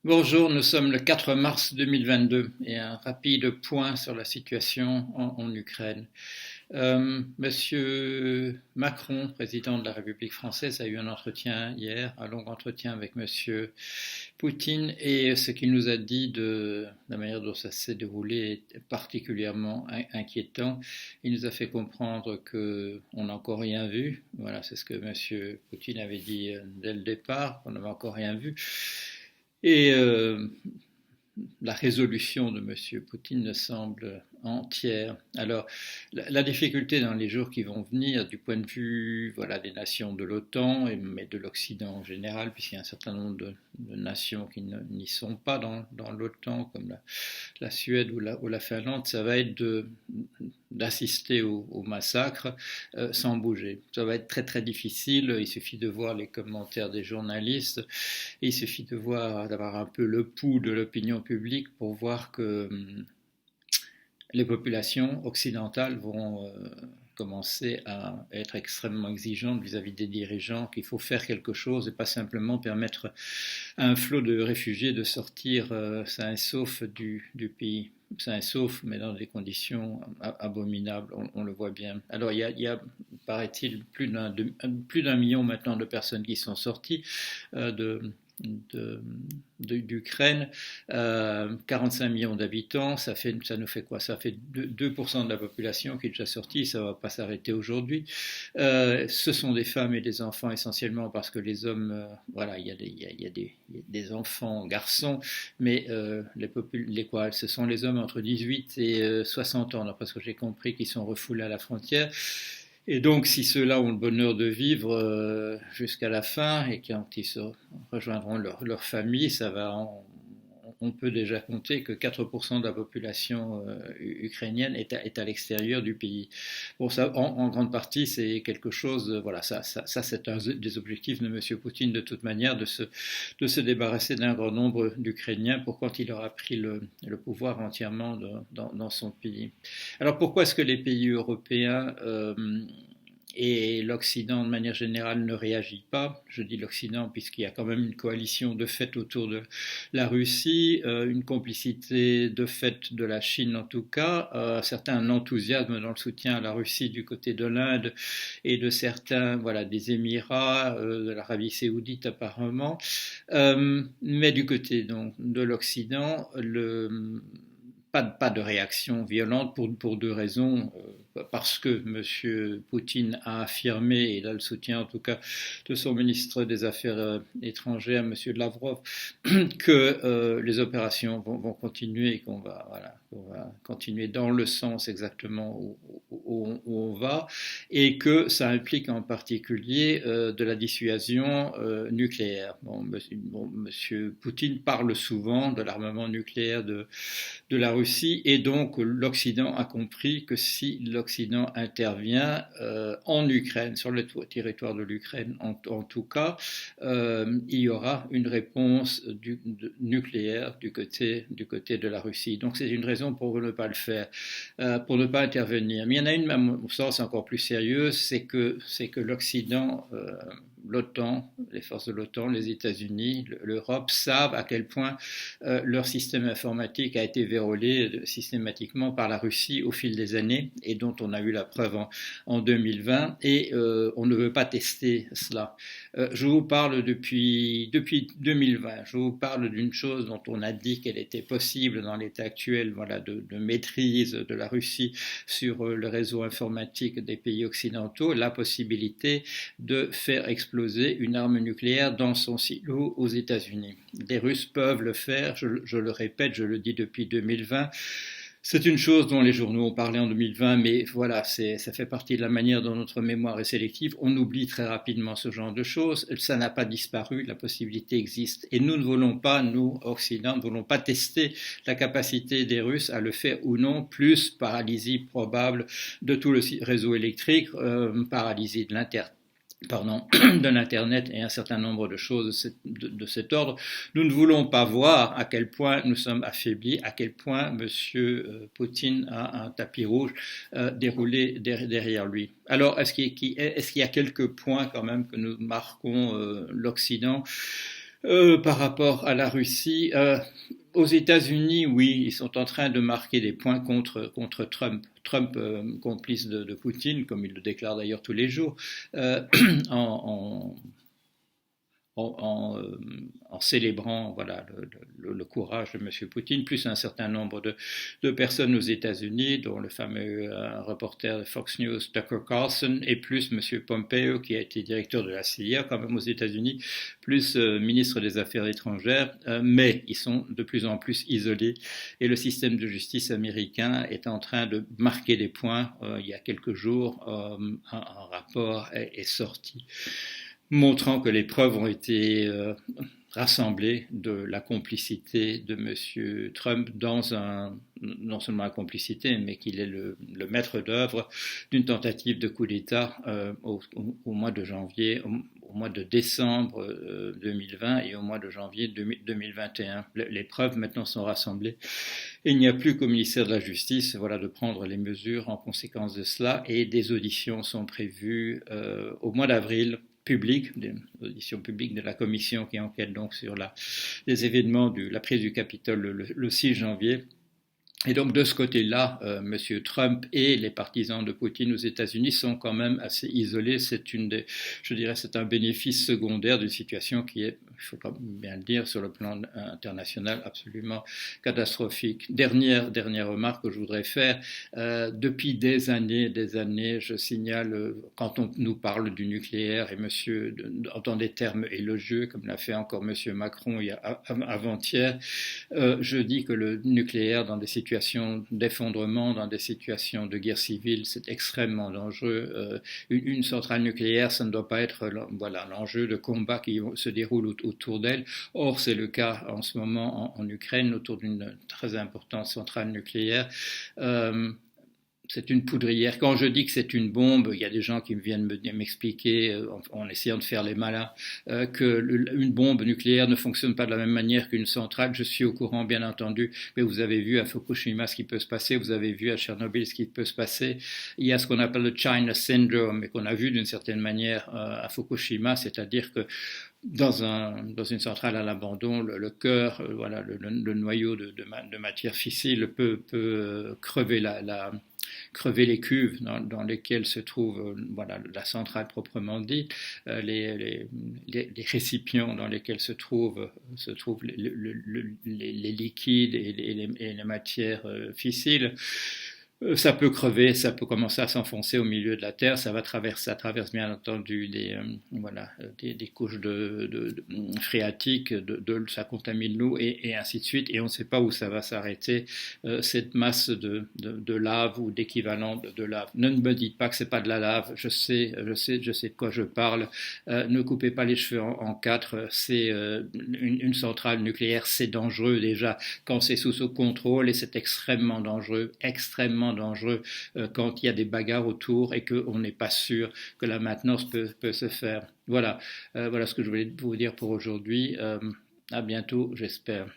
Bonjour, nous sommes le 4 mars 2022 et un rapide point sur la situation en Ukraine. Monsieur Macron, président de la République française, a eu un entretien hier, un long entretien avec Monsieur Poutine, et ce qu'il nous a dit de la manière dont ça s'est déroulé est particulièrement inquiétant. Il nous a fait comprendre qu'on n'a encore rien vu. Voilà, c'est ce que Monsieur Poutine avait dit dès le départ, qu'on n'avait encore rien vu. Et la résolution de M. Poutine semble entière. Alors, la difficulté dans les jours qui vont venir, du point de vue voilà, des nations de l'OTAN, mais de l'Occident en général, puisqu'il y a un certain nombre de nations qui n'y sont pas dans l'OTAN, comme la Suède ou la Finlande, ça va être d'assister au massacre sans bouger. Ça va être très très difficile, il suffit de voir les commentaires des journalistes, et il suffit d'avoir un peu le pouls de l'opinion publique pour voir que les populations occidentales vont commencer à être extrêmement exigeantes vis-à-vis des dirigeants, qu'il faut faire quelque chose et pas simplement permettre à un flot de réfugiés de sortir sains et saufs du pays. Sains et saufs, mais dans des conditions abominables, on le voit bien. Alors il y a paraît-il, plus d'un million maintenant de personnes qui sont sorties d'Ukraine, 45 millions d'habitants, ça nous fait quoi? Ça fait 2% de la population qui est déjà sortie, ça ne va pas s'arrêter aujourd'hui. Ce sont des femmes et des enfants essentiellement parce que les hommes, voilà, il y a des enfants, garçons, mais ce sont les hommes entre 18 et 60 ans, d'après ce que j'ai compris, qui sont refoulés à la frontière. Et donc, si ceux-là ont le bonheur de vivre jusqu'à la fin et quand ils se rejoindront leur famille, on peut déjà compter que 4% de la population ukrainienne est à l'extérieur du pays. Bon, ça, en grande partie, c'est quelque chose, voilà, ça c'est un des objectifs de M. Poutine de toute manière, de se débarrasser d'un grand nombre d'Ukrainiens pour quand il aura pris le pouvoir entièrement dans son pays. Alors pourquoi est-ce que les pays européens et l'Occident de manière générale ne réagit pas? Je dis l'Occident puisqu'il y a quand même une coalition de fait autour de la Russie, une complicité de fait de la Chine en tout cas, certains enthousiasme dans le soutien à la Russie du côté de l'Inde et de certains, voilà, des Émirats, de l'Arabie saoudite apparemment, mais du côté donc de l'Occident, pas de réaction violente pour deux raisons. Parce que M. Poutine a affirmé, et là le soutien en tout cas de son ministre des Affaires étrangères, M. Lavrov, que les opérations vont continuer et qu'on va continuer dans le sens exactement où on va, et que ça implique en particulier de la dissuasion nucléaire. M. Poutine parle souvent de l'armement nucléaire de la Russie, et donc l'Occident a compris que si l'Occident intervient en Ukraine, sur le territoire de l'Ukraine en tout cas, il y aura une réponse nucléaire du côté de la Russie. Donc c'est une raison pour ne pas le faire, pour ne pas intervenir. Mais il y en a une, à mon sens, encore plus sérieuse, c'est que l'Occident, l'OTAN, les forces de l'OTAN, les États-Unis, l'Europe savent à quel point leur système informatique a été vérolé systématiquement par la Russie au fil des années et dont on a eu la preuve en 2020, et on ne veut pas tester cela. Je vous parle depuis 2020, je vous parle d'une chose dont on a dit qu'elle était possible dans l'état actuel, voilà, de maîtrise de la Russie sur le réseau informatique des pays occidentaux, la possibilité de faire exploser une arme nucléaire dans son silo aux États-Unis. Les Russes peuvent le faire, je le répète, je le dis depuis 2020. C'est une chose dont les journaux ont parlé en 2020, mais voilà, ça fait partie de la manière dont notre mémoire est sélective. On oublie très rapidement ce genre de choses. Ça n'a pas disparu, la possibilité existe. Et nous ne voulons pas, nous, Occident, ne voulons pas tester la capacité des Russes à le faire ou non, plus paralysie probable de tout le réseau électrique, paralysie de de l'Internet et un certain nombre de choses de cet ordre. Nous ne voulons pas voir à quel point nous sommes affaiblis, à quel point M. Poutine a un tapis rouge déroulé derrière lui. Alors, est-ce qu'il y a quelques points quand même que nous marquons l'Occident? Par rapport à la Russie, aux États-Unis, oui, ils sont en train de marquer des points contre Trump. Trump, complice de Poutine, comme il le déclare d'ailleurs tous les jours, euh, en, en célébrant voilà, le courage de M. Poutine, plus un certain nombre de personnes aux États-Unis, dont le fameux reporter de Fox News, Tucker Carlson, et plus M. Pompeo, qui a été directeur de la CIA quand même aux États-Unis, plus ministre des Affaires étrangères, mais ils sont de plus en plus isolés et le système de justice américain est en train de marquer des points. Il y a quelques jours, un rapport est sorti montrant que les preuves ont été rassemblées de la complicité de M. Trump dans non seulement la complicité, mais qu'il est le maître d'œuvre d'une tentative de coup d'État au mois de janvier, au mois de décembre 2020 et au mois de janvier 2021. Les preuves maintenant sont rassemblées. Et il n'y a plus qu'au ministère de la Justice voilà, de prendre les mesures en conséquence de cela et des auditions sont prévues au mois d'avril publique, des auditions publiques de la commission qui enquête donc sur les événements de la prise du Capitole le 6 janvier. Et donc de ce côté-là, M. Trump et les partisans de Poutine aux États-Unis sont quand même assez isolés. Je dirais, c'est un bénéfice secondaire d'une situation qui est, il faut bien le dire, sur le plan international, absolument catastrophique. Dernière remarque que je voudrais faire. Depuis des années, je signale, quand on nous parle du nucléaire et monsieur entend des termes élogieux, comme l'a fait encore M. Macron avant-hier, je dis que le nucléaire dans des situations d'effondrement, dans des situations de guerre civile, c'est extrêmement dangereux. Une centrale nucléaire, ça ne doit pas être voilà, l'enjeu de combat qui se déroule autour d'elle. Or, c'est le cas en ce moment en Ukraine, autour d'une très importante centrale nucléaire. C'est une poudrière. Quand je dis que c'est une bombe, il y a des gens qui viennent m'expliquer, en essayant de faire les malins, qu'une bombe nucléaire ne fonctionne pas de la même manière qu'une centrale. Je suis au courant, bien entendu, mais vous avez vu à Fukushima ce qui peut se passer, vous avez vu à Tchernobyl ce qui peut se passer. Il y a ce qu'on appelle le China Syndrome, et qu'on a vu d'une certaine manière à Fukushima, c'est-à-dire que dans une centrale à l'abandon, le cœur, voilà, le noyau de matière fissile peut crever crever les cuves dans lesquelles se trouve voilà, la centrale proprement dite, les récipients dans lesquels se trouvent les liquides et les matières fissiles. Ça peut crever, ça peut commencer à s'enfoncer au milieu de la terre, ça traverse bien entendu des couches de phréatiques, ça contamine l'eau et ainsi de suite, et on ne sait pas où ça va s'arrêter, cette masse de lave ou d'équivalent de lave. Ne me dites pas que c'est pas de la lave, je sais de quoi je parle. Ne coupez pas les cheveux en quatre, c'est une centrale nucléaire, c'est dangereux déjà quand c'est sous contrôle et c'est extrêmement dangereux quand il y a des bagarres autour et qu'on n'est pas sûr que la maintenance peut se faire. Voilà ce que je voulais vous dire pour aujourd'hui. À bientôt, j'espère.